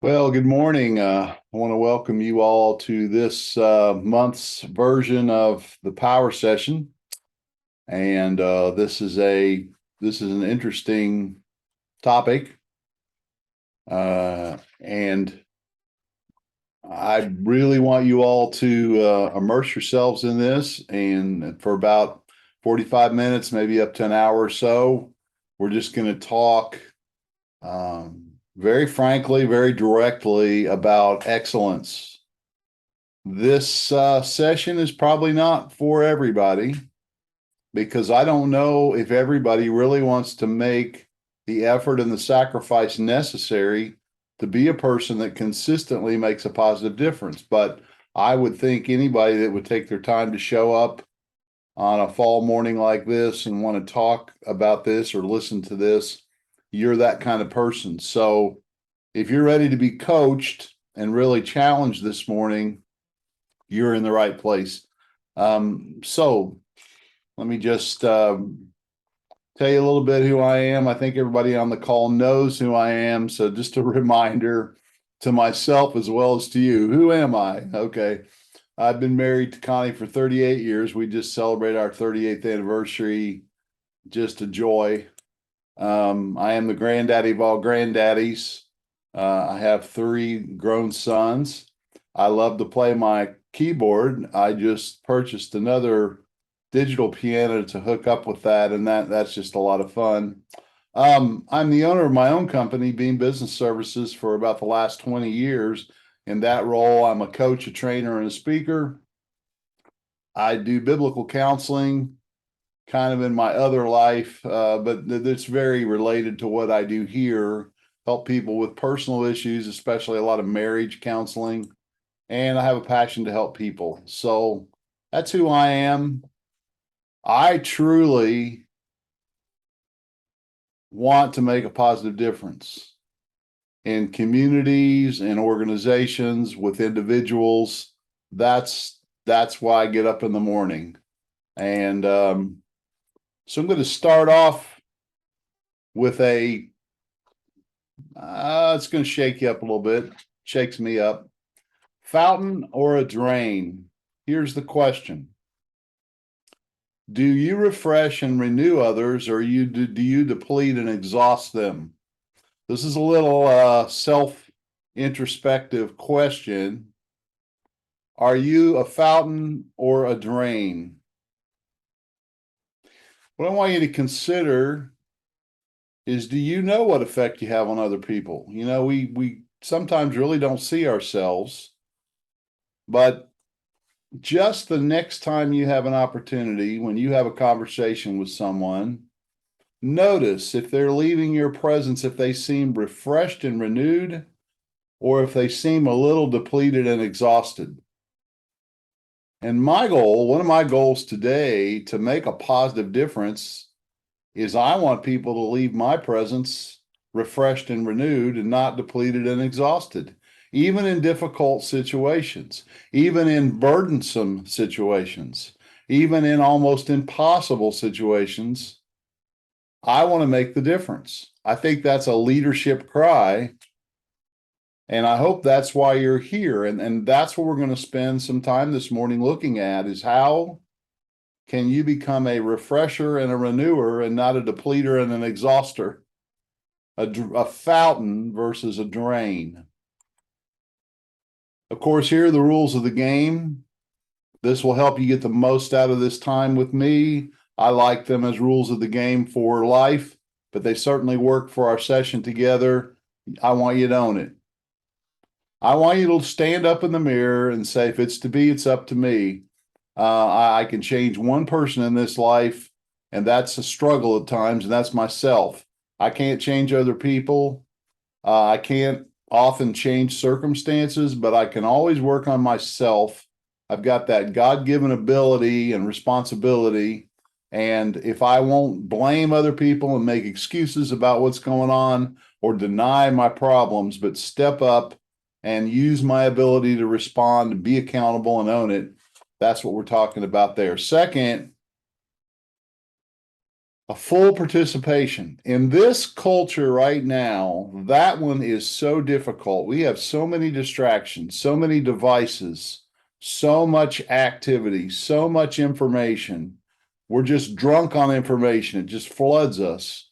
Well, good morning. I want to welcome you all to this month's version of the Power Session, and this is an interesting topic, and I really want you all to immerse yourselves in this. And for about 45 minutes, maybe up to an hour or so, we're just going to talk very frankly, very directly about excellence. This session is probably not for everybody because I don't know if everybody really wants to make the effort and the sacrifice necessary to be a person that consistently makes a positive difference. But I would think anybody that would take their time to show up on a fall morning like this and want to talk about this or listen to this, you're that kind of person. So if you're ready to be coached and really challenged this morning, you're in the right place. So let me just tell you a little bit who I am. I think everybody on the call knows who I am. So just a reminder to myself as well as to you. Who am I? Okay. I've been married to Connie for 38 years. We just celebrated our 38th anniversary. Just a joy. I am the granddaddy of all granddaddies. I have three grown sons. I love to play my keyboard. I just purchased another digital piano to hook up with that, and that's just a lot of fun. I'm the owner of my own company, Beam Business Services, for about the last 20 years. In that role, I'm a coach, a trainer, and a speaker. I do biblical counseling kind of in my other life, but it's very related to what I do here. Help people with personal issues, especially a lot of marriage counseling. And I have a passion to help people. So that's who I am. I truly want to make a positive difference in communities and organizations with individuals. That's why I get up in the morning. And so I'm going to start off with it's going to shake you up a little bit, shakes me up. Fountain or a drain? Here's the question. Do you refresh and renew others, or do you deplete and exhaust them? This is a little self-introspective question. Are you a fountain or a drain? What I want you to consider is, do you know what effect you have on other people? You know, we sometimes really don't see ourselves, but just the next time you have an opportunity, when you have a conversation with someone, notice if they're leaving your presence, if they seem refreshed and renewed, or if they seem a little depleted and exhausted. And one of my goals today to make a positive difference is I want people to leave my presence refreshed and renewed and not depleted and exhausted, even in difficult situations, even in burdensome situations, even in almost impossible situations. I want to make the difference. I think that's a leadership cry. And I hope that's why you're here. And that's what we're going to spend some time this morning looking at is how can you become a refresher and a renewer and not a depleter and an exhauster, a fountain versus a drain. Of course, here are the rules of the game. This will help you get the most out of this time with me. I like them as rules of the game for life, but they certainly work for our session together. I want you to own it. I want you to stand up in the mirror and say, if it's to be, it's up to me. I can change one person in this life, and that's a struggle at times, and that's myself. I can't change other people. I can't often change circumstances, but I can always work on myself. I've got that God-given ability and responsibility. And if I won't blame other people and make excuses about what's going on or deny my problems, but step up and use my ability to respond and be accountable and own it, that's what we're talking about there. Second, A full participation. In this culture right now, that one is so difficult. We have so many distractions, so many devices, so much activity, so much information. We're just drunk on information. It just floods us.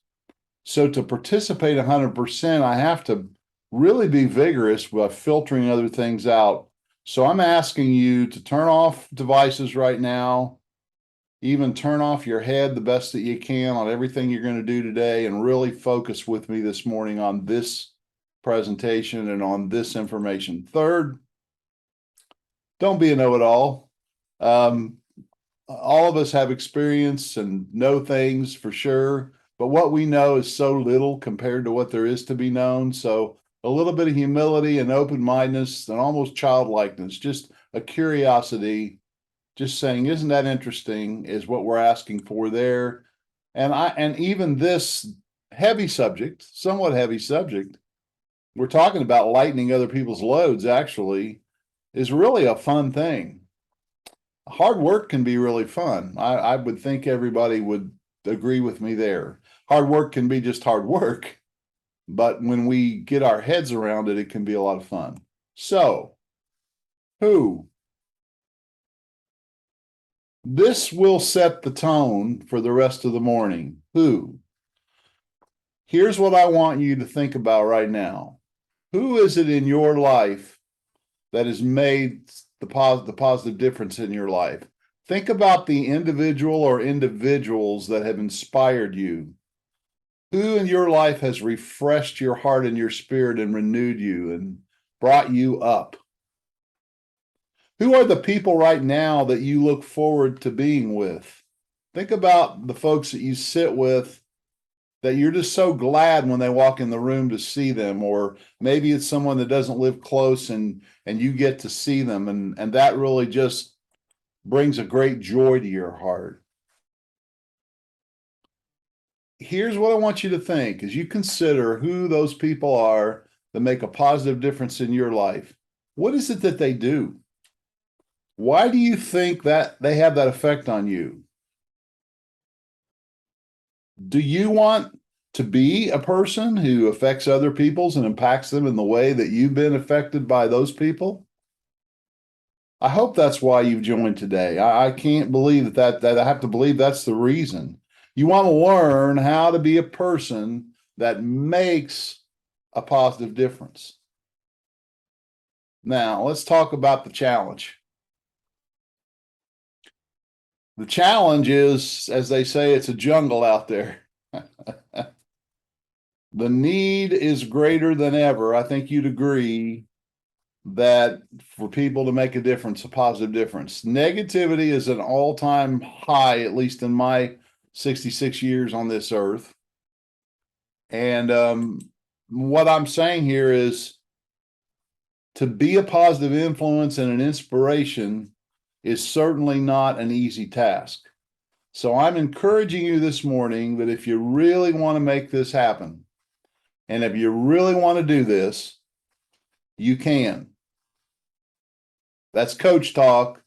So to participate 100%, I have to really be vigorous by filtering other things out. So I'm asking you to turn off devices right now, even turn off your head the best that you can on everything you're going to do today, and really focus with me this morning on this presentation and on this information. Third, don't be a know-it-all. All of us have experience and know things for sure, but what we know is so little compared to what there is to be known. So a little bit of humility and open-mindedness and almost childlikeness, just a curiosity, just saying, isn't that interesting, is what we're asking for there. And even this heavy subject, somewhat heavy subject, we're talking about lightening other people's loads, actually, is really a fun thing. Hard work can be really fun. I would think everybody would agree with me there. Hard work can be just hard work, but when we get our heads around it, it can be a lot of fun. So, who? This will set the tone for the rest of the morning. Who? Here's what I want you to think about right now. Who is it in your life that has made the positive difference in your life? Think about the individual or individuals that have inspired you. Who in your life has refreshed your heart and your spirit and renewed you and brought you up? Who are the people right now that you look forward to being with? Think about the folks that you sit with that you're just so glad when they walk in the room to see them, or maybe it's someone that doesn't live close and you get to see them, and that really just brings a great joy to your heart. Here's what I want you to think as you consider who those people are that make a positive difference in your life. What is it that they do? Why do you think that they have that effect on you? Do you want to be a person who affects other people's and impacts them in the way that you've been affected by those people? I hope that's why you've joined today. I can't believe that I have to believe that's the reason. You want to learn how to be a person that makes a positive difference. Now, let's talk about the challenge. The challenge is, as they say, it's a jungle out there. The need is greater than ever. I think you'd agree that for people to make a difference, a positive difference. Negativity is an all-time high, at least in my 66 years on this earth. And what I'm saying here is to be a positive influence and an inspiration is certainly not an easy task. So I'm encouraging you this morning that if you really want to make this happen, and if you really want to do this, you can. That's coach talk,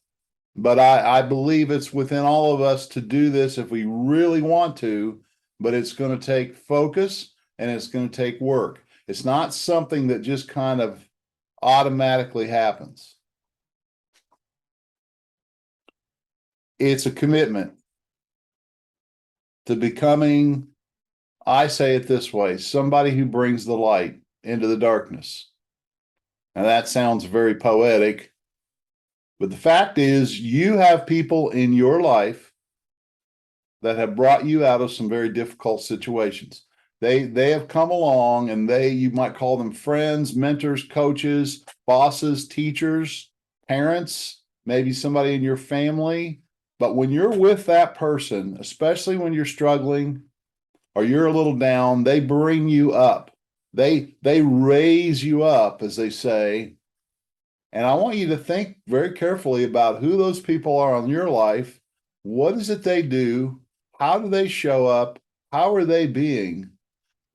but I believe it's within all of us to do this if we really want to, but it's going to take focus and it's going to take work. It's not something that just kind of automatically happens. It's a commitment to becoming, I say it this way, somebody who brings the light into the darkness. Now that sounds very poetic, but the fact is you have people in your life that have brought you out of some very difficult situations. They have come along, and you might call them friends, mentors, coaches, bosses, teachers, parents, maybe somebody in your family. But when you're with that person, especially when you're struggling or you're a little down, they bring you up. They raise you up, as they say. And I want you to think very carefully about who those people are in your life. What is it they do? How do they show up? How are they being?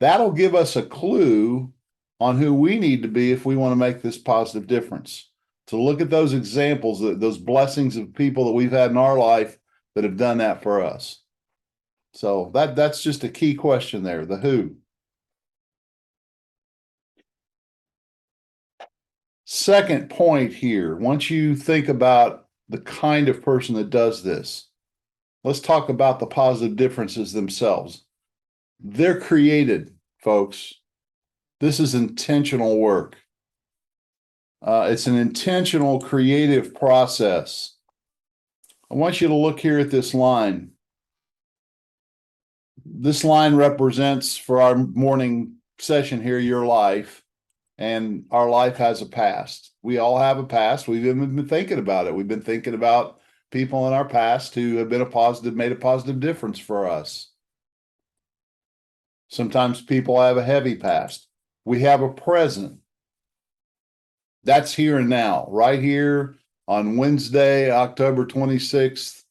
That'll give us a clue on who we need to be if we want to make this positive difference. To look at those examples, those blessings of people that we've had in our life that have done that for us. So that's just a key question there, the who. Second point here, once you think about the kind of person that does this, let's talk about the positive differences themselves. They're created, folks. This is intentional work. It's an intentional creative process. I want you to look here at this line. This line represents for our morning session here your life, and our life has a past. We all have a past. We've even been thinking about it. We've been thinking about people in our past who have been made a positive difference for us. Sometimes people have a heavy past. We have a present. That's here and now, right here on Wednesday, October 26th,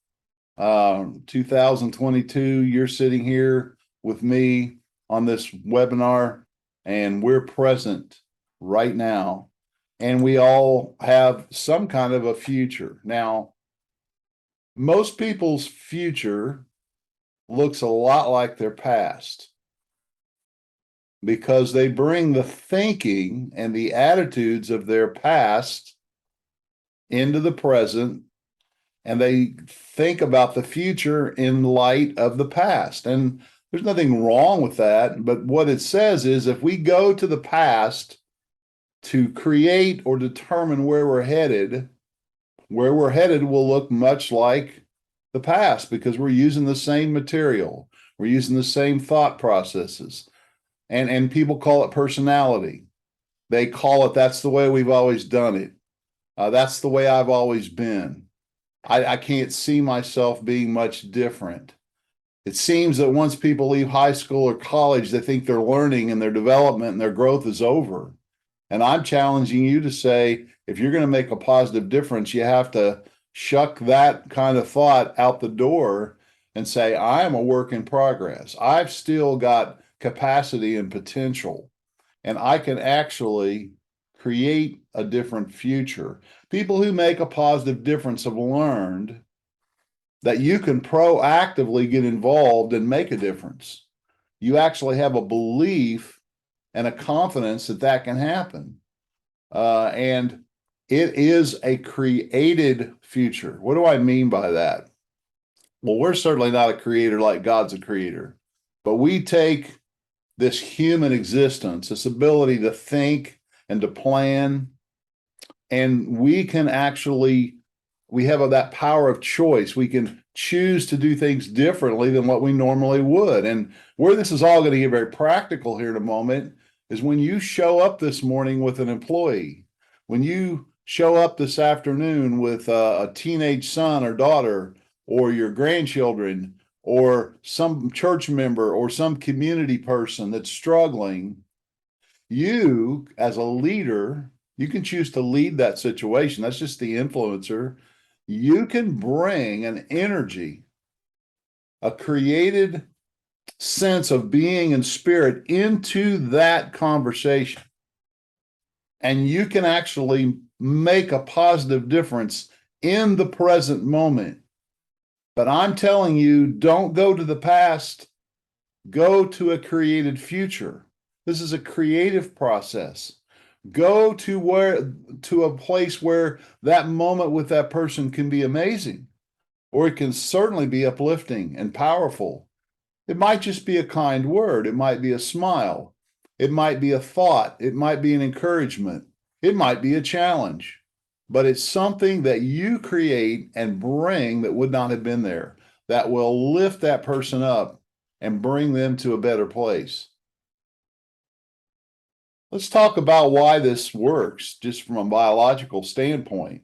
2022. You're sitting here with me on this webinar, and we're present right now. And we all have some kind of a future. Now, most people's future looks a lot like their past, because they bring the thinking and the attitudes of their past into the present, and they think about the future in light of the past. And there's nothing wrong with that. But what it says is if we go to the past to create or determine where we're headed will look much like the past, because we're using the same material. We're using the same thought processes. And people call it personality. They call it, that's the way we've always done it. That's the way I've always been. I can't see myself being much different. It seems that once people leave high school or college, they think their learning and their development and their growth is over. And I'm challenging you to say, if you're going to make a positive difference, you have to shuck that kind of thought out the door and say, I am a work in progress. I've still got capacity and potential, and I can actually create a different future. People who make a positive difference have learned that you can proactively get involved and make a difference. You actually have a belief and a confidence that that can happen. And it is a created future. What do I mean by that? Well, we're certainly not a creator like God's a creator, but we take this human existence, this ability to think and to plan, and we can actually, we have that power of choice. We can choose to do things differently than what we normally would. And where this is all going to get very practical here in a moment is when you show up this morning with an employee, when you show up this afternoon with a teenage son or daughter, or your grandchildren, or some church member, or some community person that's struggling, you, as a leader, you can choose to lead that situation. That's just the influencer. You can bring an energy, a created sense of being and spirit into that conversation. And you can actually make a positive difference in the present moment. But I'm telling you, don't go to the past, go to a created future. This is a creative process. Go to a place where that moment with that person can be amazing, or it can certainly be uplifting and powerful. It might just be a kind word. It might be a smile. It might be a thought. It might be an encouragement. It might be a challenge, but it's something that you create and bring that would not have been there, that will lift that person up and bring them to a better place. Let's talk about why this works just from a biological standpoint.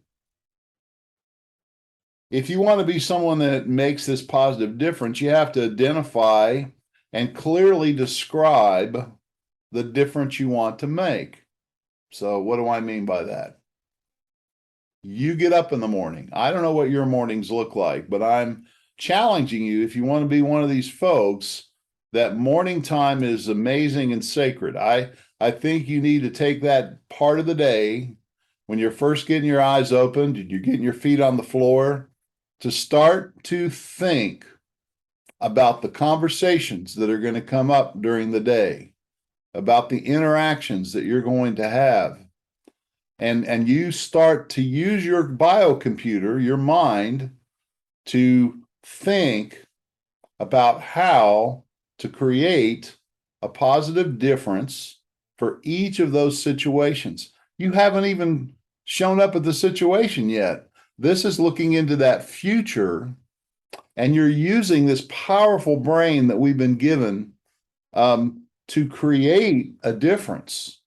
If you want to be someone that makes this positive difference, you have to identify and clearly describe the difference you want to make. So what do I mean by that? You get up in the morning. I don't know what your mornings look like, but I'm challenging you, if you want to be one of these folks, that morning time is amazing and sacred. I think you need to take that part of the day when you're first getting your eyes opened, you're getting your feet on the floor, to start to think about the conversations that are going to come up during the day, about the interactions that you're going to have. And you start to use your biocomputer, your mind, to think about how to create a positive difference for each of those situations. You haven't even shown up at the situation yet. This is looking into that future, and you're using this powerful brain that we've been given to create a difference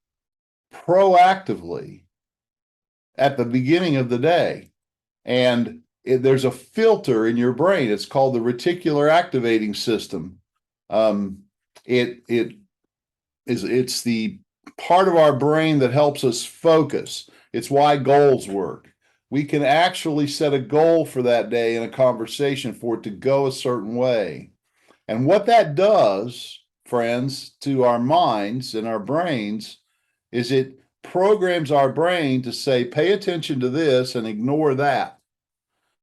proactively at the beginning of the day. And there's a filter in your brain. It's called the reticular activating system. It's the part of our brain that helps us focus. It's why goals work. We can actually set a goal for that day in a conversation for it to go a certain way. And what that does, friends, to our minds and our brains is it programs our brain to say, pay attention to this and ignore that.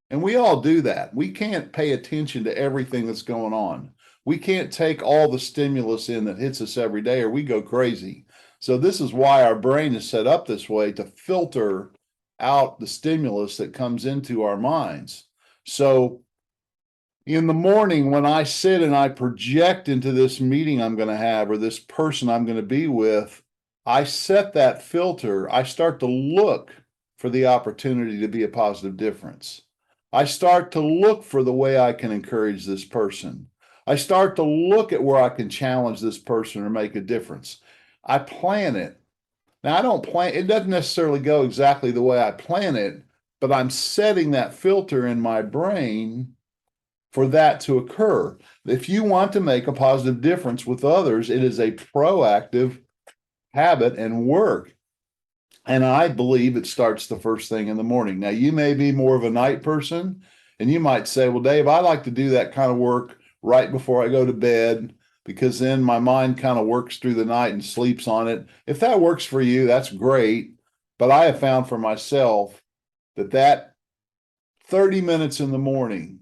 And we all do that. We can't pay attention to everything that's going on. We can't take all the stimulus in that hits us every day or we go crazy. So this is why our brain is set up this way, to filter out the stimulus that comes into our minds. So in the morning, when I sit and I project into this meeting I'm going to have or this person I'm going to be with, I set that filter. I start to look for the opportunity to be a positive difference. I start to look for the way I can encourage this person. I start to look at where I can challenge this person or make a difference. I plan it. Now, I don't plan, it doesn't necessarily go exactly the way I plan it, but I'm setting that filter in my brain for that to occur. If you want to make a positive difference with others, it is a proactive habit and work. And I believe it starts the first thing in the morning. Now, you may be more of a night person, and you might say, well, Dave, I like to do that kind of work right before I go to bed, because then my mind kind of works through the night and sleeps on it. If that works for you, that's great. But I have found for myself that 30 minutes in the morning,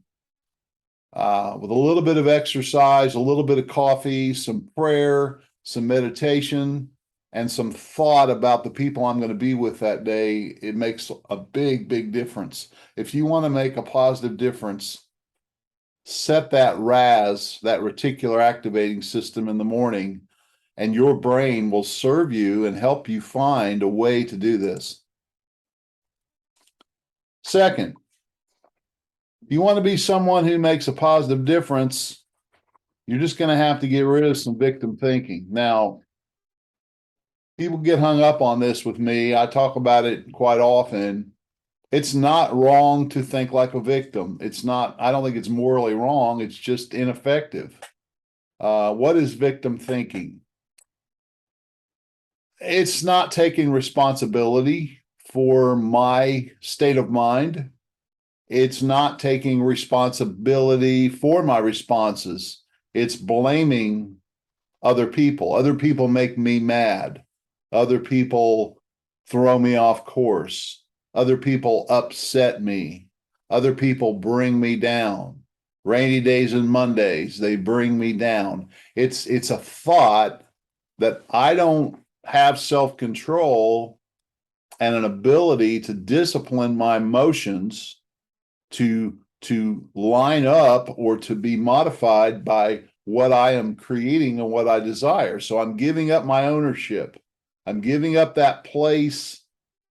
with a little bit of exercise, a little bit of coffee, some prayer, some meditation, and some thought about the people I'm going to be with that day, it makes a big, big difference. If you want to make a positive difference, set that RAS, that reticular activating system, in the morning, and your brain will serve you and help you find a way to do this. Second, you want to be someone who makes a positive difference, you're just going to have to get rid of some victim thinking. Now, people get hung up on this with me. I talk about it quite often. It's not wrong to think like a victim. It's not, I don't think it's morally wrong. It's just ineffective. What is victim thinking? It's not taking responsibility for my state of mind. It's not taking responsibility for my responses. It's blaming other people. Other people make me mad. Other people throw me off course. Other people upset me. Other people bring me down. Rainy days and Mondays, they bring me down. It's a thought that I don't have self-control and an ability to discipline my emotions to line up or to be modified by what I am creating and what I desire. So I'm giving up my ownership. I'm giving up that place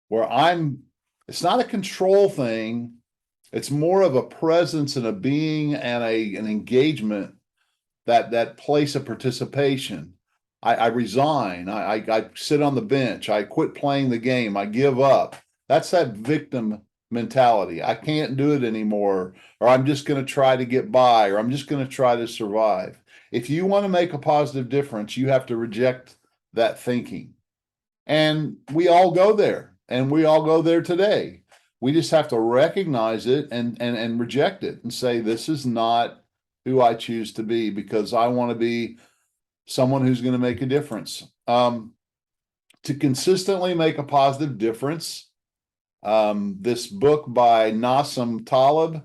where it's not a control thing. It's more of a presence and a being and an engagement, that place of participation. I resign. I sit on the bench. I quit playing the game. I give up. That's that victim mentality. I can't do it anymore, or I'm just going to try to get by, or I'm just going to try to survive. If you want to make a positive difference, you have to reject that thinking. And we all go there, and we all go there today. We just have to recognize it and reject it and say, this is not who I choose to be, because I want to be someone who's going to make a difference. To consistently make a positive difference, this book by Nassim Taleb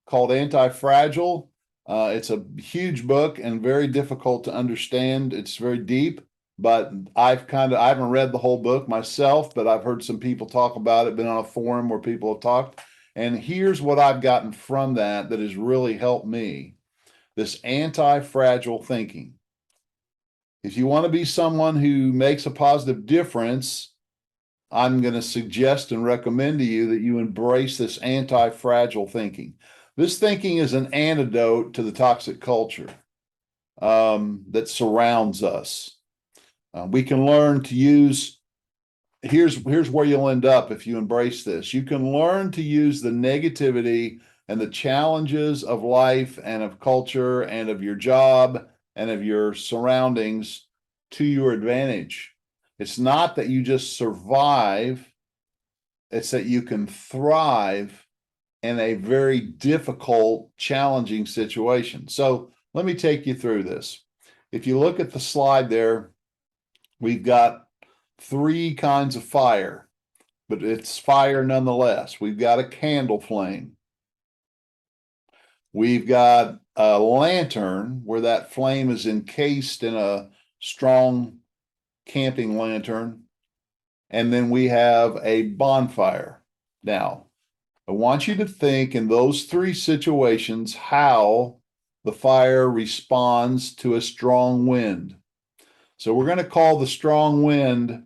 called Anti-Fragile It's a huge book and very difficult to understand. It's very deep, but I haven't read the whole book myself, but I've heard some people talk about it, been on a forum where people have talked. And here's what I've gotten from that has really helped me: this anti-fragile thinking. If you want to be someone who makes a positive difference, I'm going to suggest and recommend to you that you embrace this anti-fragile thinking. This thinking is an antidote to the toxic culture that surrounds us. We can learn to use. Here's where you'll end up if you embrace this. You can learn to use the negativity and the challenges of life and of culture and of your job and of your surroundings to your advantage. It's not that you just survive, it's that you can thrive in a very difficult, challenging situation. So let me take you through this. If you look at the slide there, we've got three kinds of fire, but it's fire nonetheless. We've got a candle flame. We've got a lantern where that flame is encased in a strong camping lantern. And then we have a bonfire. Now, I want you to think in those three situations how the fire responds to a strong wind. So we're going to call the strong wind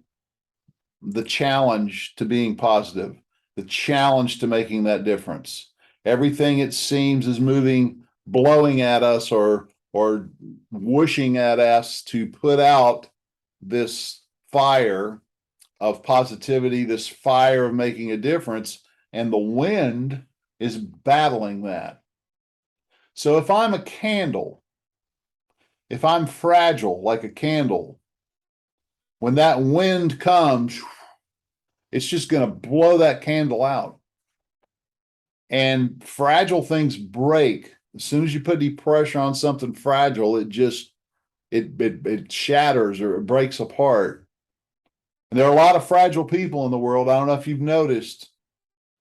the challenge to being positive, the challenge to making that difference. Everything it seems is moving, blowing at us or whooshing at us to put out this fire of positivity, this fire of making a difference, and the wind is battling that. So if I'm a candle, if I'm fragile like a candle, when that wind comes, it's just going to blow that candle out. And fragile things break. As soon as you put any pressure on something fragile, it shatters or it breaks apart. And there are a lot of fragile people in the world. I don't know if you've noticed,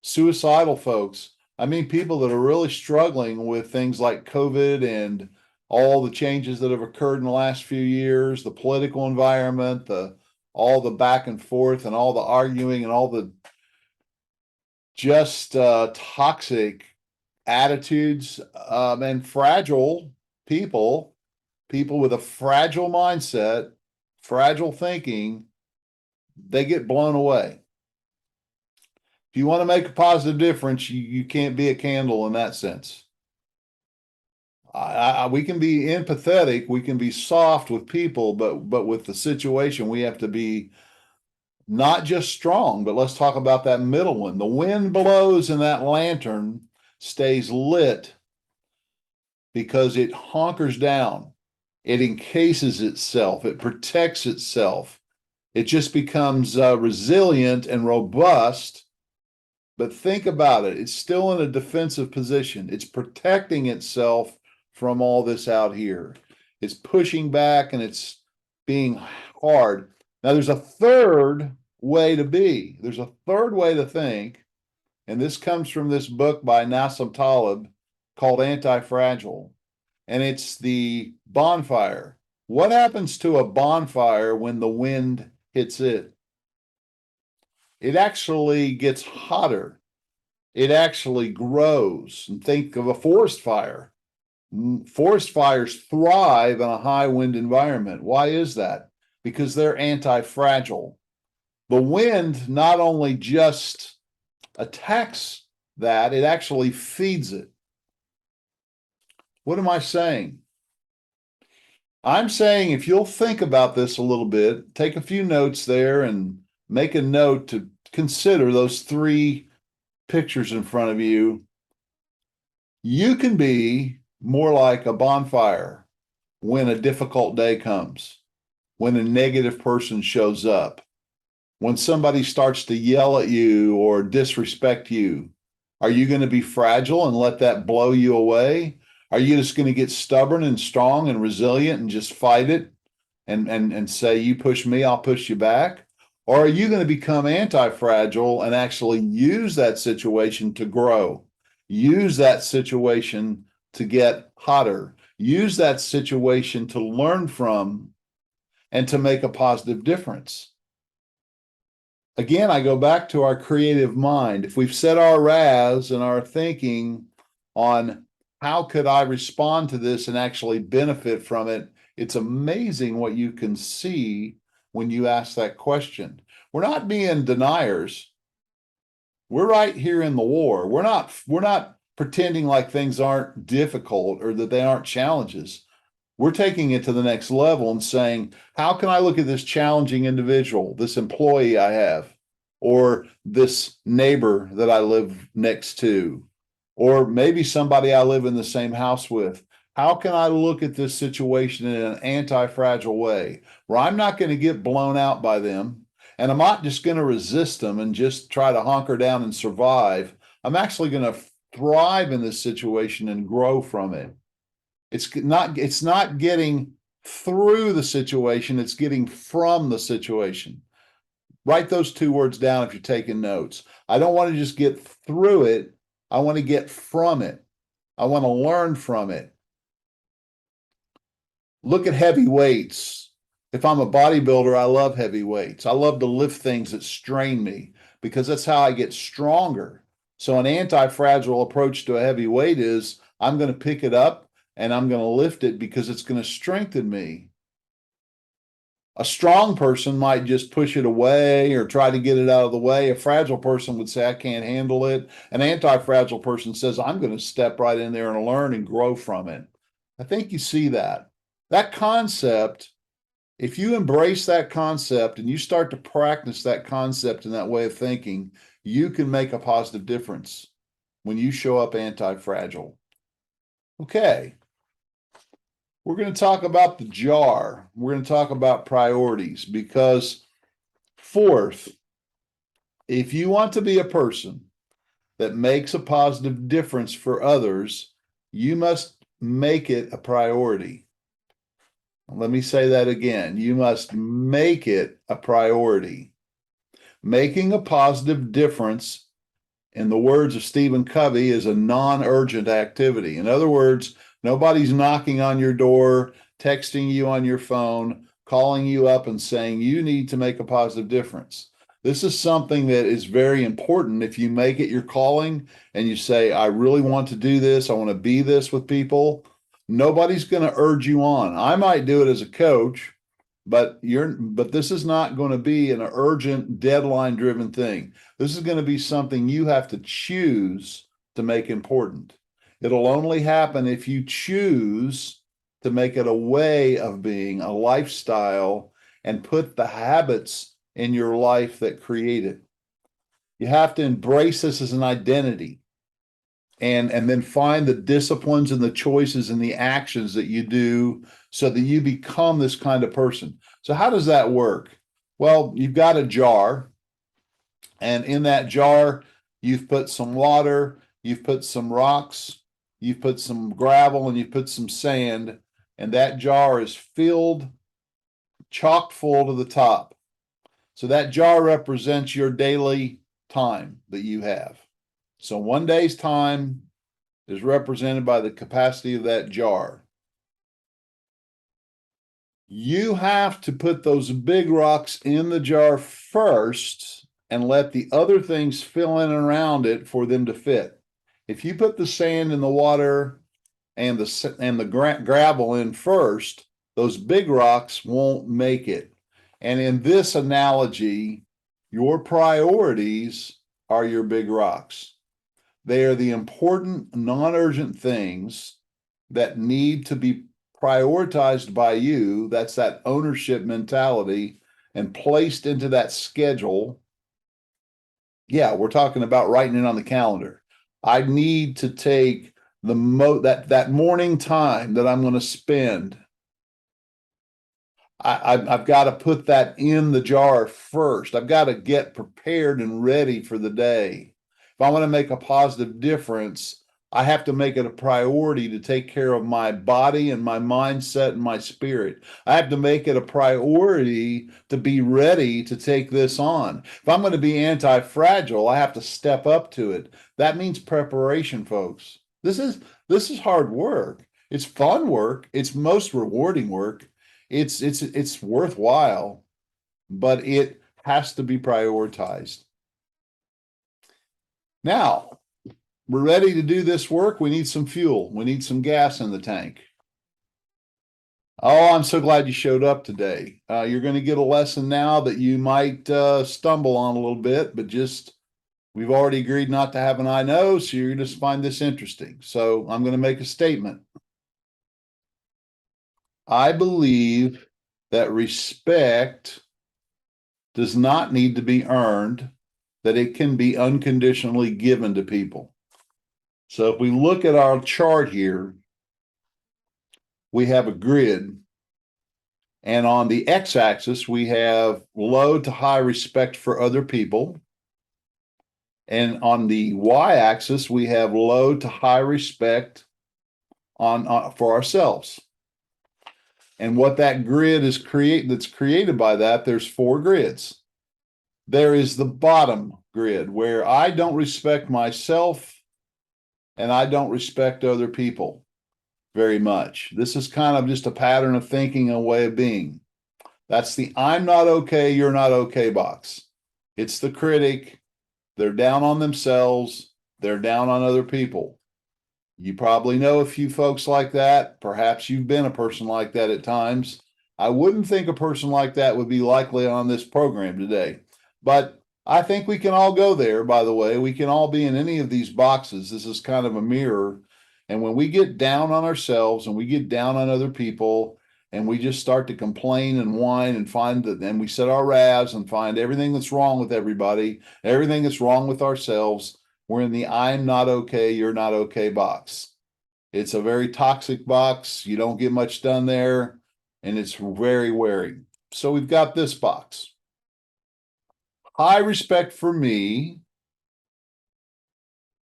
suicidal folks. I mean, people that are really struggling with things like COVID and all the changes that have occurred in the last few years, the political environment, all the back and forth and all the arguing and all the just toxic attitudes, and fragile people with a fragile mindset, fragile thinking, they get blown away. If you want to make a positive difference, you can't be a candle in that sense. We can be empathetic, we can be soft with people, but with the situation, we have to be not just strong, but let's talk about that middle one. The wind blows and that lantern stays lit because it hunkers down. It encases itself. It protects itself. It just becomes resilient and robust. But think about it. It's still in a defensive position. It's protecting itself from all this out here. It's pushing back and it's being hard. Now, there's a third way to be. There's a third way to think. And this comes from this book by Nassim Taleb called Anti-Fragile. And it's the bonfire. What happens to a bonfire when the wind hits it? It actually gets hotter. It actually grows. And think of a forest fire. Forest fires thrive in a high wind environment. Why is that? Because they're anti-fragile. The wind not only just attacks that, it actually feeds it. What am I saying? I'm saying if you'll think about this a little bit, take a few notes there and make a note to consider those three pictures in front of you. You can be more like a bonfire when a difficult day comes, when a negative person shows up, when somebody starts to yell at you or disrespect you. Are you going to be fragile and let that blow you away? Are you just going to get stubborn and strong and resilient and just fight it and say, you push me, I'll push you back? Or are you going to become anti-fragile and actually use that situation to grow? Use that situation to get hotter. Use that situation to learn from and to make a positive difference. Again, I go back to our creative mind. If we've set our RAS and our thinking on how could I respond to this and actually benefit from it, it's amazing what you can see when you ask that question. We're not being deniers. We're right here in the war. We're not pretending like things aren't difficult or that they aren't challenges. We're taking it to the next level and saying, how can I look at this challenging individual, this employee I have, or this neighbor that I live next to, or maybe somebody I live in the same house with? How can I look at this situation in an anti-fragile way where I'm not going to get blown out by them and I'm not just going to resist them and just try to hunker down and survive? I'm actually going to thrive in this situation and grow from it. It's not getting through the situation, it's getting from the situation. Write those two words down if you're taking notes. I don't want to just get through it. I want to get from it. I want to learn from it. Look at heavy weights. If I'm a bodybuilder, I love heavy weights. I love to lift things that strain me because that's how I get stronger. So an anti-fragile approach to a heavy weight is I'm going to pick it up and I'm going to lift it because it's going to strengthen me. A strong person might just push it away or try to get it out of the way. A fragile person would say, I can't handle it. An anti-fragile person says, I'm going to step right in there and learn and grow from it. I think you see that. That concept, if you embrace that concept and you start to practice that concept and that way of thinking, you can make a positive difference when you show up anti-fragile. Okay. We're going to talk about the jar. We're going to talk about priorities because, fourth, if you want to be a person that makes a positive difference for others, you must make it a priority. Let me say that again. You must make it a priority. Making a positive difference, in the words of Stephen Covey, is a non-urgent activity. In other words, nobody's knocking on your door, texting you on your phone, calling you up and saying you need to make a positive difference. This is something that is very important. If you make it your calling and you say, I really want to do this, I want to be this with people, nobody's going to urge you on. I might do it as a coach, but this is not going to be an urgent, deadline-driven thing. This is going to be something you have to choose to make important. It'll only happen if you choose to make it a way of being, a lifestyle, and put the habits in your life that create it. You have to embrace this as an identity and then find the disciplines and the choices and the actions that you do so that you become this kind of person. So how does that work? Well, you've got a jar, and in that jar, you've put some water, you've put some rocks, you've put some gravel, and you've put some sand, and that jar is filled, chock full to the top. So that jar represents your daily time that you have. So one day's time is represented by the capacity of that jar. You have to put those big rocks in the jar first and let the other things fill in around it for them to fit. If you put the sand and the water and the gravel in first, those big rocks won't make it. And in this analogy, your priorities are your big rocks. They are the important, non-urgent things that need to be prioritized by you. That's that ownership mentality and placed into that schedule. Yeah, we're talking about writing it on the calendar. I need to take that morning time that I'm going to spend. I've got to put that in the jar first. I've got to get prepared and ready for the day. If I want to make a positive difference, I have to make it a priority to take care of my body and my mindset and my spirit. I have to make it a priority to be ready to take this on. If I'm going to be anti-fragile, I have to step up to it. That means preparation, folks. This is hard work. It's fun work. It's most rewarding work. It's worthwhile, but it has to be prioritized. Now, we're ready to do this work. We need some fuel. We need some gas in the tank. Oh, I'm so glad you showed up today. You're going to get a lesson now that you might stumble on a little bit, but we've already agreed not to have an I know, so you're going to just find this interesting. So I'm going to make a statement. I believe that respect does not need to be earned, that it can be unconditionally given to people. So if we look at our chart here, we have a grid. And on the x-axis, we have low to high respect for other people. And on the y-axis, we have low to high respect for ourselves. And what that grid is that's created by that, there's 4 grids. There is the bottom grid where I don't respect myself and I don't respect other people very much. This is kind of just a pattern of thinking, a way of being. That's the I'm not okay, you're not okay box. It's the critic. They're down on themselves. They're down on other people. You probably know a few folks like that. Perhaps you've been a person like that at times. I wouldn't think a person like that would be likely on this program today. But I think we can all go there, by the way. We can all be in any of these boxes. This is kind of a mirror. And when we get down on ourselves and we get down on other people and we just start to complain and whine and find that, then we set our RAVs and find everything that's wrong with everybody, everything that's wrong with ourselves, we're in the I'm not okay, you're not okay box. It's a very toxic box. You don't get much done there, and it's very wearing. So we've got this box. High respect for me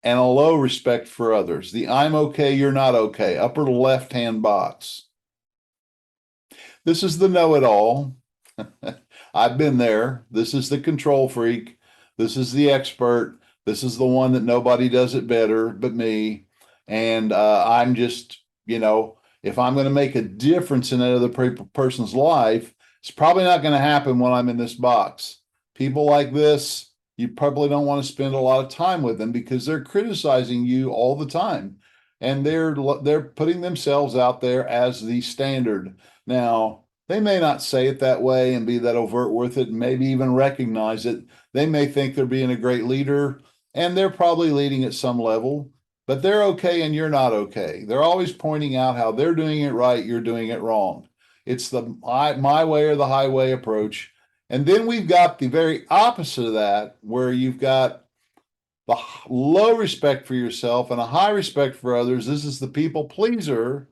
and a low respect for others. The I'm okay, you're not okay, upper left-hand box. This is the know-it-all. I've been there. This is the control freak. This is the expert. This is the one that nobody does it better but me. And I'm just, if I'm going to make a difference in another person's life, it's probably not going to happen when I'm in this box. People like this, you probably don't want to spend a lot of time with them because they're criticizing you all the time. And they're putting themselves out there as the standard. Now, they may not say it that way and be that overt with it and maybe even recognize it. They may think they're being a great leader, and they're probably leading at some level, but they're okay and you're not okay. They're always pointing out how they're doing it right, you're doing it wrong. It's the my way or the highway approach. And then we've got the very opposite of that, where you've got the low respect for yourself and a high respect for others. This is the people pleaser,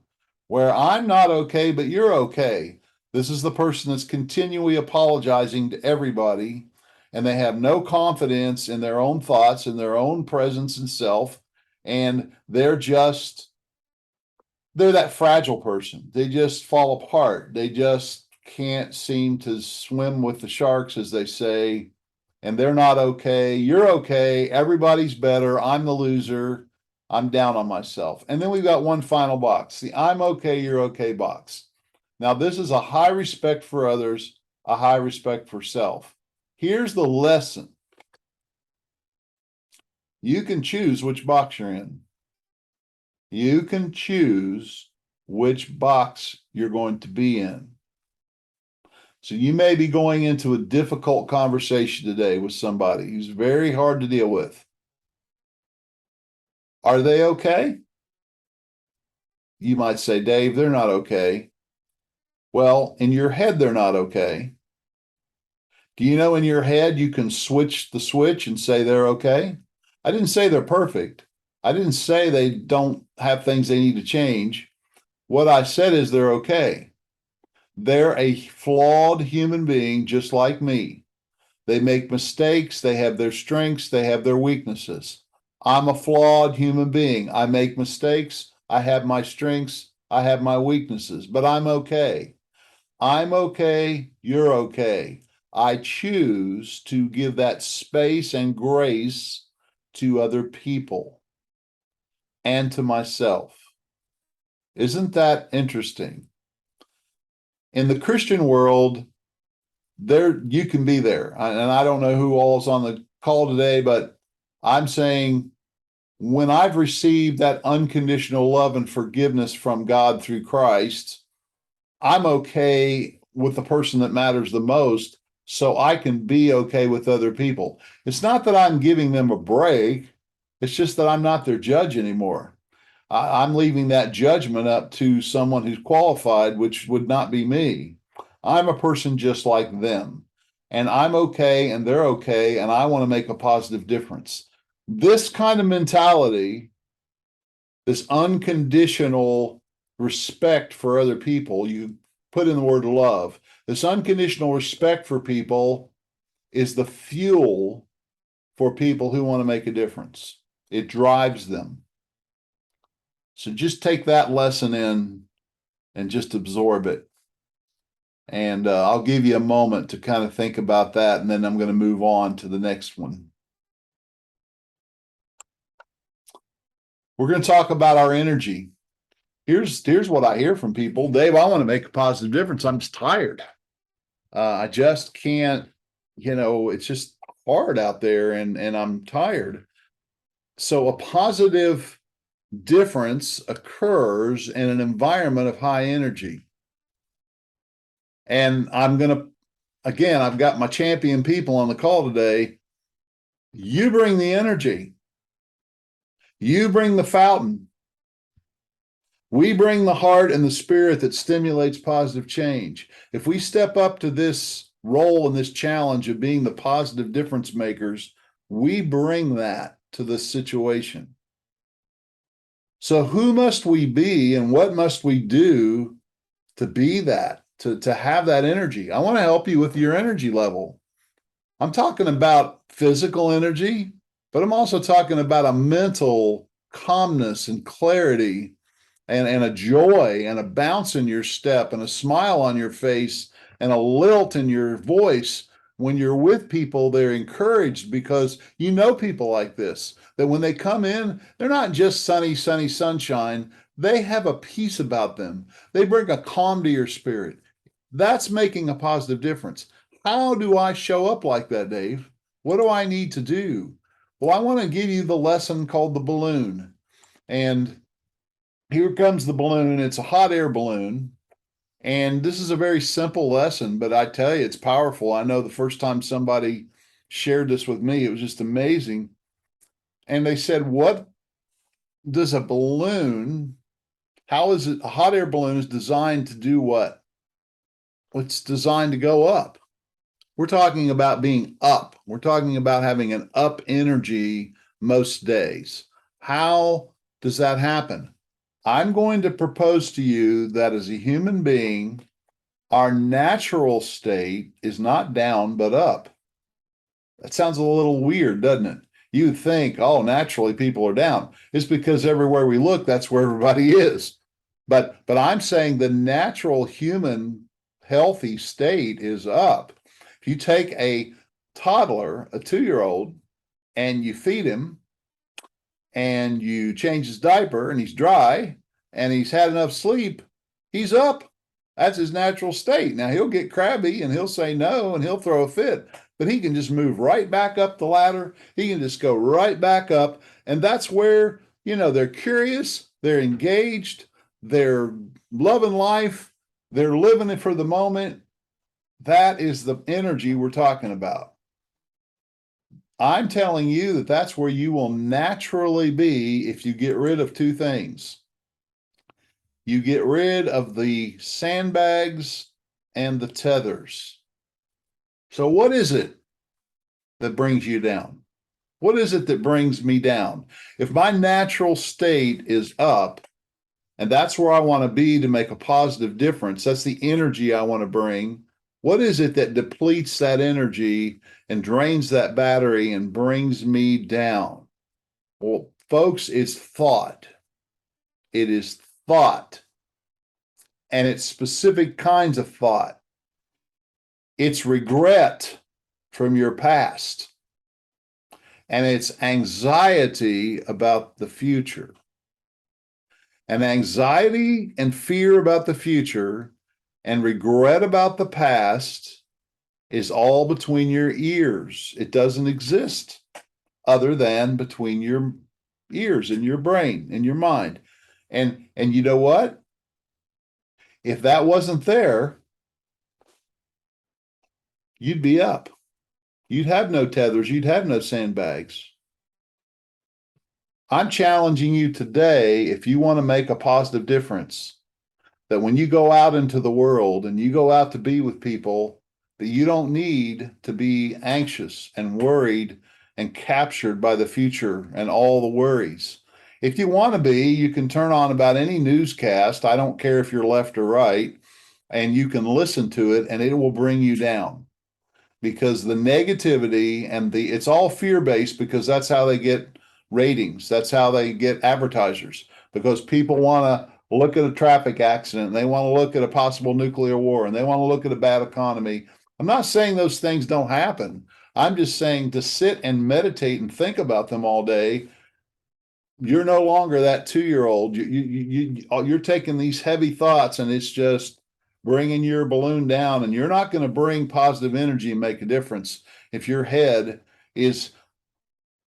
where I'm not okay, but you're okay. This is the person that's continually apologizing to everybody, and they have no confidence in their own thoughts and their own presence and self. And they're that fragile person. They just fall apart. They just can't seem to swim with the sharks, as they say. And they're not okay. You're okay. Everybody's better. I'm the loser. I'm down on myself. And then we've got one final box, the I'm okay, you're okay box. Now, this is a high respect for others, a high respect for self. Here's the lesson. You can choose which box you're in. You can choose which box you're going to be in. So you may be going into a difficult conversation today with somebody who's very hard to deal with. Are they okay? You might say, Dave, they're not okay. Well, in your head, they're not okay. Do you know in your head you can switch the switch and say they're okay? I didn't say they're perfect. I didn't say they don't have things they need to change. What I said is they're okay. They're a flawed human being just like me. They make mistakes. They have their strengths. They have their weaknesses. I'm a flawed human being. I make mistakes. I have my strengths. I have my weaknesses, but I'm okay. I'm okay. You're okay. I choose to give that space and grace to other people and to myself. Isn't that interesting? In the Christian world, there you can be there. And I don't know who all is on the call today, but I'm saying when I've received that unconditional love and forgiveness from God through Christ, I'm okay with the person that matters the most, so I can be okay with other people. It's not that I'm giving them a break, it's just that I'm not their judge anymore. I'm leaving that judgment up to someone who's qualified, which would not be me. I'm a person just like them, and I'm okay, and they're okay, and I want to make a positive difference. This kind of mentality, this unconditional respect for other people, you put in the word love, this unconditional respect for people is the fuel for people who want to make a difference. It drives them. So just take that lesson in and just absorb it. And I'll give you a moment to kind of think about that, and then I'm going to move on to the next one. We're going to talk about our energy. Here's what I hear from people. Dave, I want to make a positive difference. I'm just tired. I just can't, it's just hard out there and I'm tired. So a positive difference occurs in an environment of high energy. And again, I've got my champion people on the call today. You bring the energy. You bring the fountain. We bring the heart and the spirit that stimulates positive change. If we step up to this role and this challenge of being the positive difference makers, we bring that to this situation. So who must we be and what must we do to be that, to have that energy? I want to help you with your energy level. I'm talking about physical energy, but I'm also talking about a mental calmness and clarity and a joy and a bounce in your step and a smile on your face and a lilt in your voice. When you're with people, they're encouraged because you know people like this, that when they come in, they're not just sunny, sunny sunshine. They have a peace about them. They bring a calm to your spirit. That's making a positive difference. How do I show up like that, Dave? What do I need to do? Well, I want to give you the lesson called the balloon. And here comes the balloon. It's a hot air balloon. And this is a very simple lesson, but I tell you, it's powerful. I know the first time somebody shared this with me, it was just amazing. And they said, what does a balloon, how is it, a hot air balloon is designed to do what? It's designed to go up. We're talking about being up. We're talking about having an up energy most days. How does that happen? I'm going to propose to you that as a human being, our natural state is not down, but up. That sounds a little weird, doesn't it? You think, oh, naturally people are down. It's because everywhere we look, that's where everybody is. But I'm saying the natural human healthy state is up. If you take a toddler, a 2-year-old, and you feed him and you change his diaper and he's dry and he's had enough sleep, he's up. That's his natural state. Now he'll get crabby and he'll say no and he'll throw a fit, but he can just move right back up the ladder. He can just go right back up. And that's where, they're curious, they're engaged, they're loving life, they're living it for the moment. That is the energy we're talking about. I'm telling you that that's where you will naturally be if you get rid of two things. You get rid of the sandbags and the tethers. So what is it that brings you down? What is it that brings me down? If my natural state is up, and that's where I want to be to make a positive difference, that's the energy I want to bring. What is it that depletes that energy and drains that battery and brings me down? Well, folks, it's thought. It is thought. And it's specific kinds of thought. It's regret from your past. And it's anxiety about the future. And anxiety and fear about the future and regret about the past is all between your ears. It doesn't exist other than between your ears and your brain and your mind. And you know what? If that wasn't there, you'd be up. You'd have no tethers, you'd have no sandbags. I'm challenging you today, if you want to make a positive difference, that when you go out into the world and you go out to be with people, that you don't need to be anxious and worried and captured by the future and all the worries. If you want to be, you can turn on about any newscast. I don't care if you're left or right, and you can listen to it and it will bring you down, because the negativity and it's all fear based, because that's how they get ratings. That's how they get advertisers, because people want to look at a traffic accident and they want to look at a possible nuclear war and they want to look at a bad economy. I'm not saying those things don't happen. I'm just saying to sit and meditate and think about them all day. You're no longer that 2-year old. You're taking these heavy thoughts and it's just bringing your balloon down, and you're not going to bring positive energy and make a difference if your head is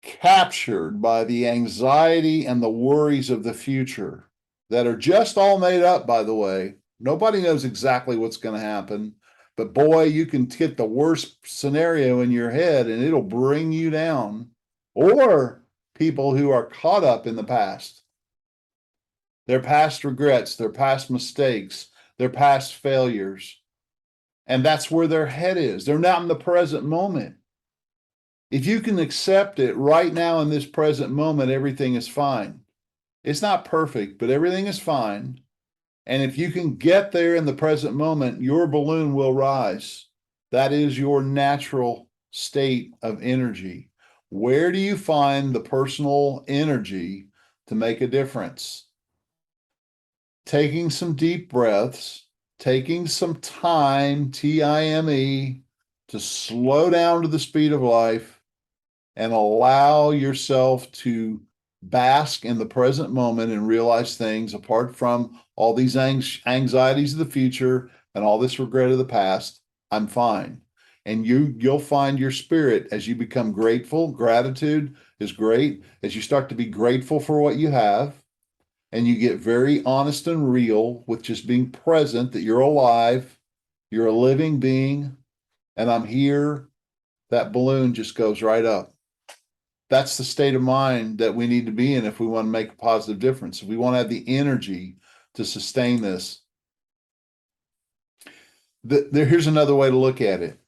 captured by the anxiety and the worries of the future that are just all made up, by the way. Nobody knows exactly what's going to happen, but boy, you can get the worst scenario in your head and it'll bring you down. Or people who are caught up in the past, their past regrets, their past mistakes, their past failures. And that's where their head is. They're not in the present moment. If you can accept it right now in this present moment, everything is fine. It's not perfect, but everything is fine. And if you can get there in the present moment, your balloon will rise. That is your natural state of energy. Where do you find the personal energy to make a difference? Taking some deep breaths, taking some time, TIME, to slow down to the speed of life and allow yourself to bask in the present moment and realize things apart from all these anxieties of the future and all this regret of the past. I'm fine. And you'll find your spirit as you become grateful. Gratitude is great as you start to be grateful for what you have, and you get very honest and real with just being present, that you're alive, you're a living being, and I'm here. That balloon just goes right up. That's the state of mind that we need to be in if we want to make a positive difference. If we want to have the energy to sustain this. Here's another way to look at it.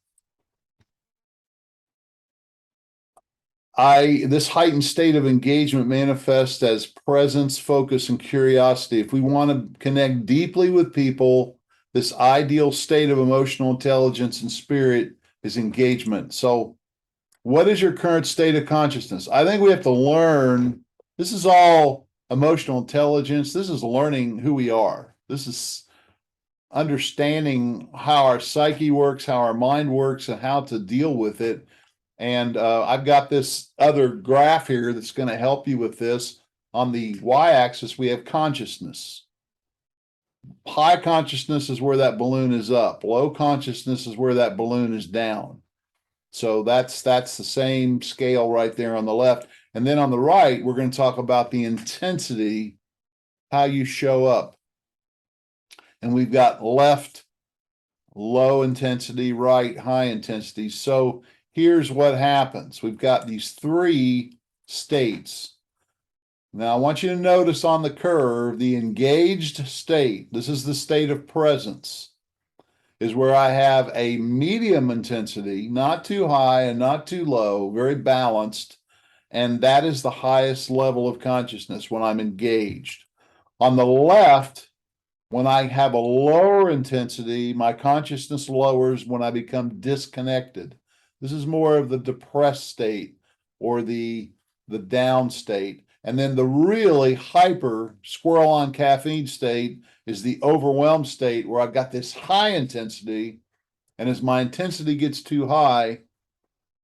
This heightened state of engagement manifests as presence, focus, and curiosity. If we want to connect deeply with people, this ideal state of emotional intelligence and spirit is engagement. So, what is your current state of consciousness? I think we have to learn. This is all emotional intelligence. This is learning who we are. This is understanding how our psyche works, how our mind works, and how to deal with it. And I've got this other graph here that's going to help you with this. On the y-axis, we have consciousness. High consciousness is where that balloon is up. Low consciousness is where that balloon is down. So that's the same scale right there on the left. And then on the right, we're going to talk about the intensity, how you show up. And we've got left, low intensity, right, high intensity. So here's what happens. We've got these 3 states. Now I want you to notice on the curve, the engaged state. This is the state of presence, is where I have a medium intensity, not too high and not too low, very balanced. And that is the highest level of consciousness when I'm engaged. On the left, when I have a lower intensity, my consciousness lowers when I become disconnected. This is more of the depressed state or the down state. And then the really hyper squirrel on caffeine state is the overwhelmed state, where I've got this high intensity. And as my intensity gets too high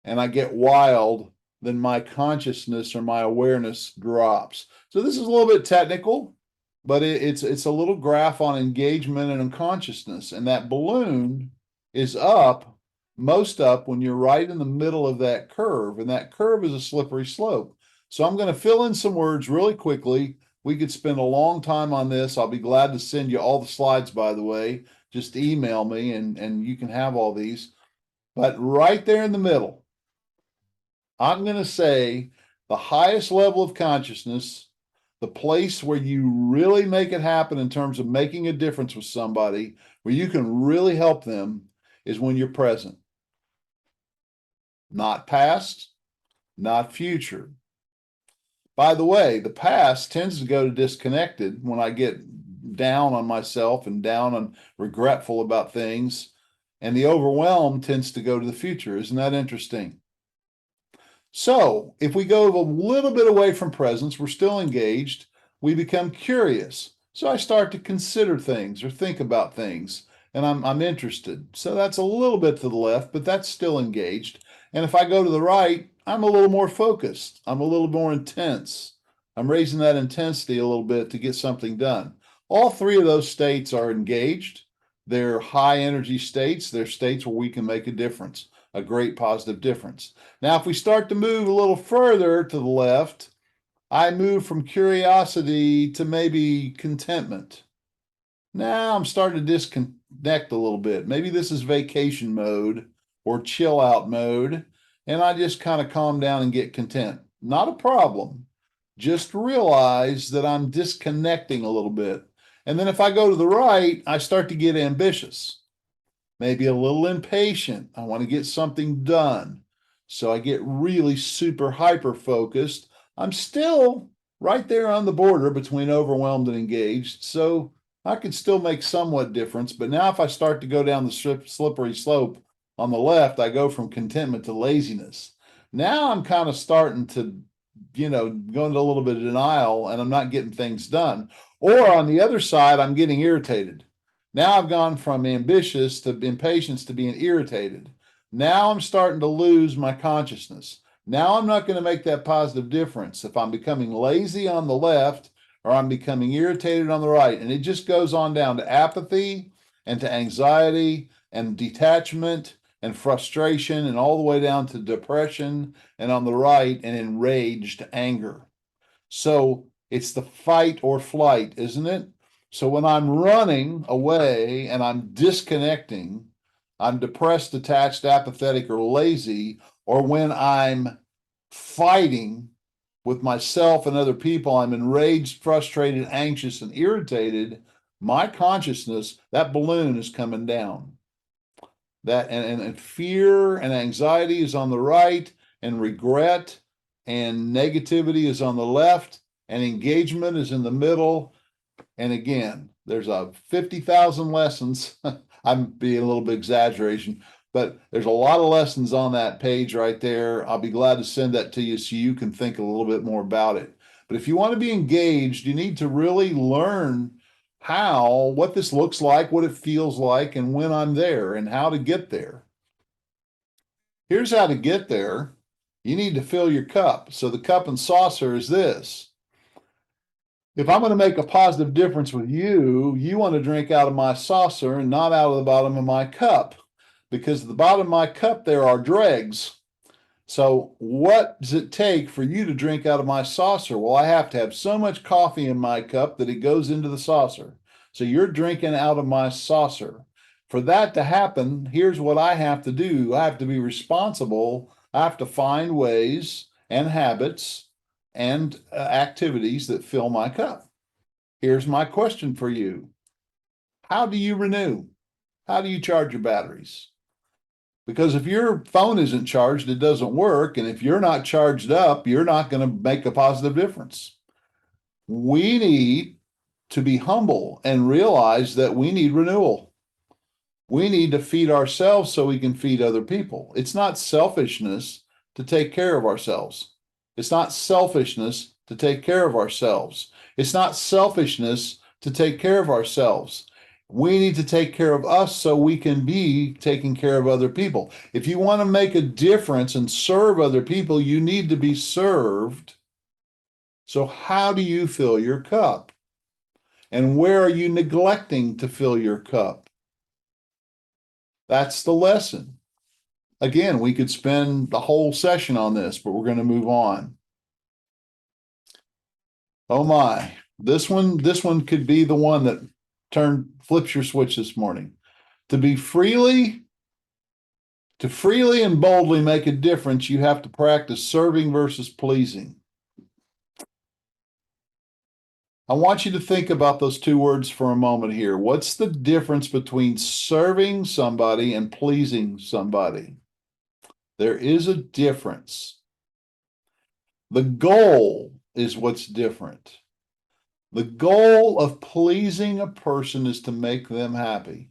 and I get wild, then my consciousness or my awareness drops. So this is a little bit technical. but it's a little graph on engagement and unconsciousness, and that balloon is up, most up when you're right in the middle of that curve, and that curve is a slippery slope. So I'm going to fill in some words really quickly. We could spend a long time on this. I'll be glad to send you all the slides, by the way. Just email me and you can have all these. But right there in the middle, I'm going to say the highest level of consciousness, the place where you really make it happen in terms of making a difference with somebody, where you can really help them, is when you're present. Not past, not future. By the way, the past tends to go to disconnected when I get down on myself and down and regretful about things. And the overwhelm tends to go to the future. Isn't that interesting? So if we go a little bit away from presence, we're still engaged. We become curious. So I start to consider things or think about things, and I'm interested. So that's a little bit to the left, but that's still engaged. And if I go to the right, I'm a little more focused. I'm a little more intense. I'm raising that intensity a little bit to get something done. All three of those states are engaged. They're high energy states. They're states where we can make a difference, a great positive difference. Now, if we start to move a little further to the left, I move from curiosity to maybe contentment. Now I'm starting to disconnect a little bit. Maybe this is vacation mode or chill out mode, and I just kind of calm down and get content. Not a problem. Just realize that I'm disconnecting a little bit. And then if I go to the right, I start to get ambitious, maybe a little impatient. I want to get something done. So I get really super hyper focused. I'm still right there on the border between overwhelmed and engaged. So I could still make somewhat difference. But now if I start to go down the slippery slope on the left, I go from contentment to laziness. Now I'm kind of starting to, go into a little bit of denial and I'm not getting things done. Or on the other side, I'm getting irritated. Now I've gone from ambitious to impatience to being irritated. Now I'm starting to lose my consciousness. Now I'm not going to make that positive difference if I'm becoming lazy on the left or I'm becoming irritated on the right. And it just goes on down to apathy and to anxiety and detachment and frustration and all the way down to depression and on the right and enraged anger. So it's the fight or flight, isn't it? So when I'm running away and I'm disconnecting, I'm depressed, detached, apathetic, or lazy, or when I'm fighting with myself and other people, I'm enraged, frustrated, anxious, and irritated, my consciousness, that balloon is coming down. That and fear and anxiety is on the right, and regret and negativity is on the left, and engagement is in the middle. And again, there's a 50,000 lessons. I'm being a little bit exaggeration, but there's a lot of lessons on that page right there. I'll be glad to send that to you so you can think a little bit more about it. But if you want to be engaged, you need to really learn what this looks like, what it feels like, and when I'm there, and how to get there. Here's how to get there. You need to fill your cup. So the cup and saucer is this. If I'm going to make a positive difference with you, you want to drink out of my saucer and not out of the bottom of my cup, because at the bottom of my cup there are dregs. So what does it take for you to drink out of my saucer? Well, I have to have so much coffee in my cup that it goes into the saucer. So you're drinking out of my saucer. For that to happen, here's what I have to do. I have to be responsible. I have to find ways and habits and activities that fill my cup. Here's my question for you. How do you renew? How do you charge your batteries? Because if your phone isn't charged, it doesn't work. And if you're not charged up, you're not going to make a positive difference. We need to be humble and realize that we need renewal. We need to feed ourselves so we can feed other people. It's not selfishness to take care of ourselves. It's not selfishness to take care of ourselves. It's not selfishness to take care of ourselves. We need to take care of us so we can be taking care of other people. If you want to make a difference and serve other people, you need to be served. So how do you fill your cup? And where are you neglecting to fill your cup? That's the lesson. Again, we could spend the whole session on this, but we're going to move on. Oh my, this one could be the one that flips your switch this morning. To freely and boldly make a difference, you have to practice serving versus pleasing. I want you to think about those two words for a moment here. What's the difference between serving somebody and pleasing somebody? There is a difference. The goal is what's different. The goal of pleasing a person is to make them happy.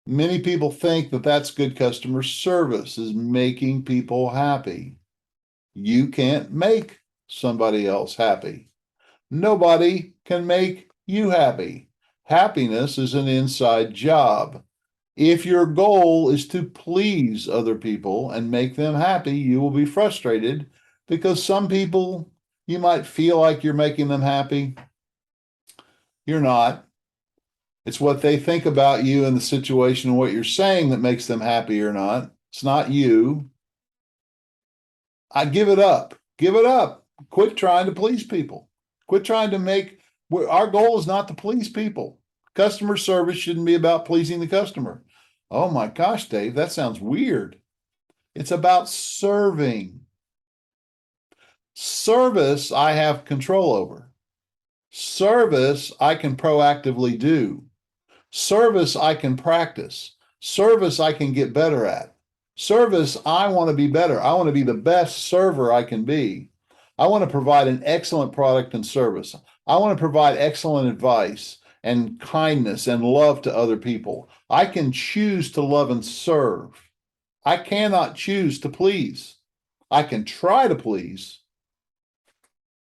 Many people think that that's good customer service, is making people happy. You can't make somebody else happy. Nobody can make you happy. Happiness is an inside job. If your goal is to please other people and make them happy, you will be frustrated because some people, you might feel like you're making them happy. You're not. It's what they think about you and the situation and what you're saying that makes them happy or not. It's not you. I give it up. Give it up. Quit trying to please people. Quit trying to make, our goal is not to please people. Customer service shouldn't be about pleasing the customer. Oh my gosh, Dave, that sounds weird. It's about serving. Service, I have control over. Service, I can proactively do. Service, I can practice. Service, I can get better at. Service, I want to be better. I want to be the best server I can be. I want to provide an excellent product and service. I want to provide excellent advice and kindness and love to other people. I can choose to love and serve. I cannot choose to please. I can try to please.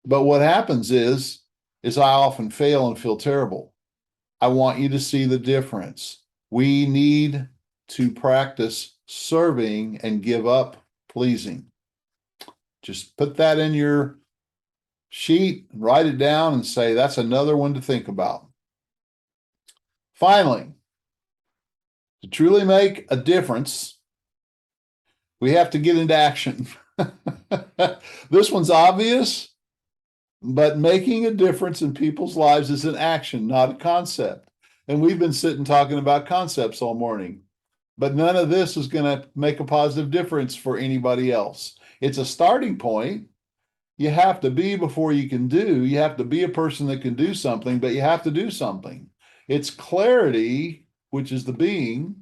But what happens is I often fail and feel terrible. I want you to see the difference. We need to practice serving and give up pleasing. Just put that in your sheet, write it down, and say, that's another one to think about. Finally, to truly make a difference, we have to get into action. This one's obvious, but making a difference in people's lives is an action, not a concept. And we've been sitting talking about concepts all morning, but none of this is going to make a positive difference for anybody else. It's a starting point. You have to be before you can do. You have to be a person that can do something, but you have to do something. It's clarity, which is the being,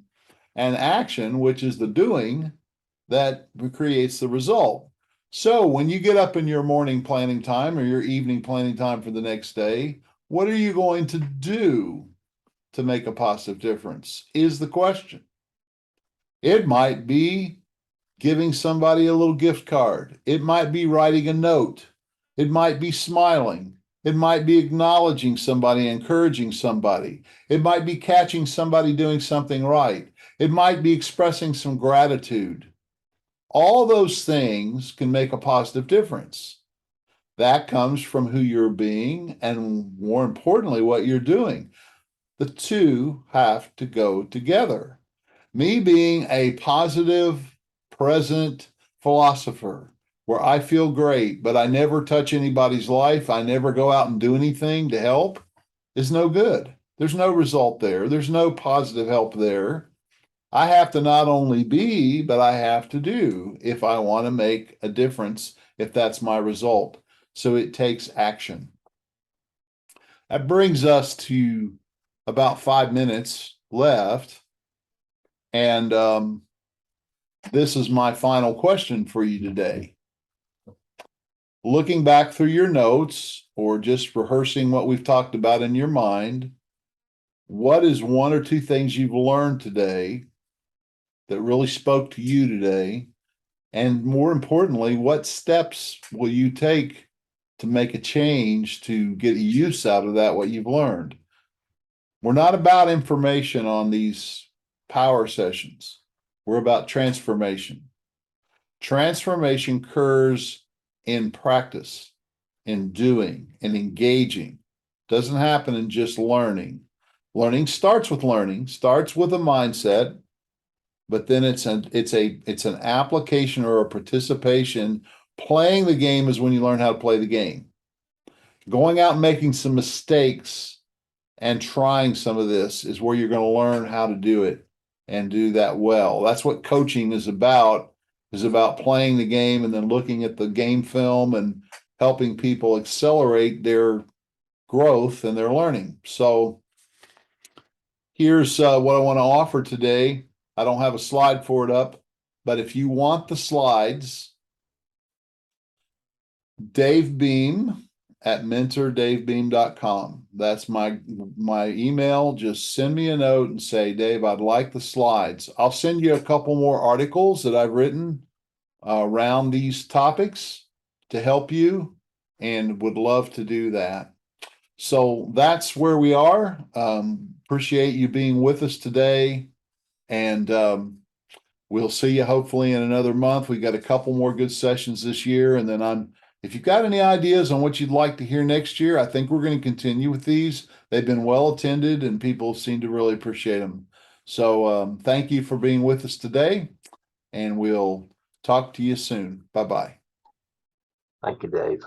and action, which is the doing, that creates the result. So when you get up in your morning planning time or your evening planning time for the next day, what are you going to do to make a positive difference is the question. It might be giving somebody a little gift card. It might be writing a note. It might be smiling. It might be acknowledging somebody, encouraging somebody. It might be catching somebody doing something right. It might be expressing some gratitude. All those things can make a positive difference. That comes from who you're being and, more importantly, what you're doing. The two have to go together. Me being a positive, present philosopher where I feel great, but I never touch anybody's life, I never go out and do anything to help, is no good. There's no result there. There's no positive help there. I have to not only be, but I have to do if I want to make a difference, if that's my result. So it takes action. That brings us to about 5 minutes left. And this is my final question for you today. Looking back through your notes or just rehearsing what we've talked about in your mind, what is one or two things you've learned today that really spoke to you today? And more importantly, what steps will you take to make a change to get use out of that, what you've learned? We're not about information on these power sessions. We're about transformation. Transformation occurs in practice, and doing and engaging. Doesn't happen in just learning. Learning starts with a mindset, but then it's an application or a participation. Playing the game is when you learn how to play the game. Going out and making some mistakes and trying some of this is where you're going to learn how to do it and do that well. That's what coaching is about playing the game and then looking at the game film and helping people accelerate their growth and their learning. So here's what I want to offer today. I don't have a slide for it up, but if you want the slides, Dave Beam at mentordavebeam.com. That's my email. Just send me a note and say, Dave, I'd like the slides. I'll send you a couple more articles that I've written around these topics to help you, and would love to do that. So that's where we are. Appreciate you being with us today, and we'll see you hopefully in another month. We got a couple more good sessions this year, and then if you've got any ideas on what you'd like to hear next year, I think we're going to continue with these. They've been well attended and people seem to really appreciate them. So thank you for being with us today, and we'll talk to you soon. Bye-bye. Thank you, Dave.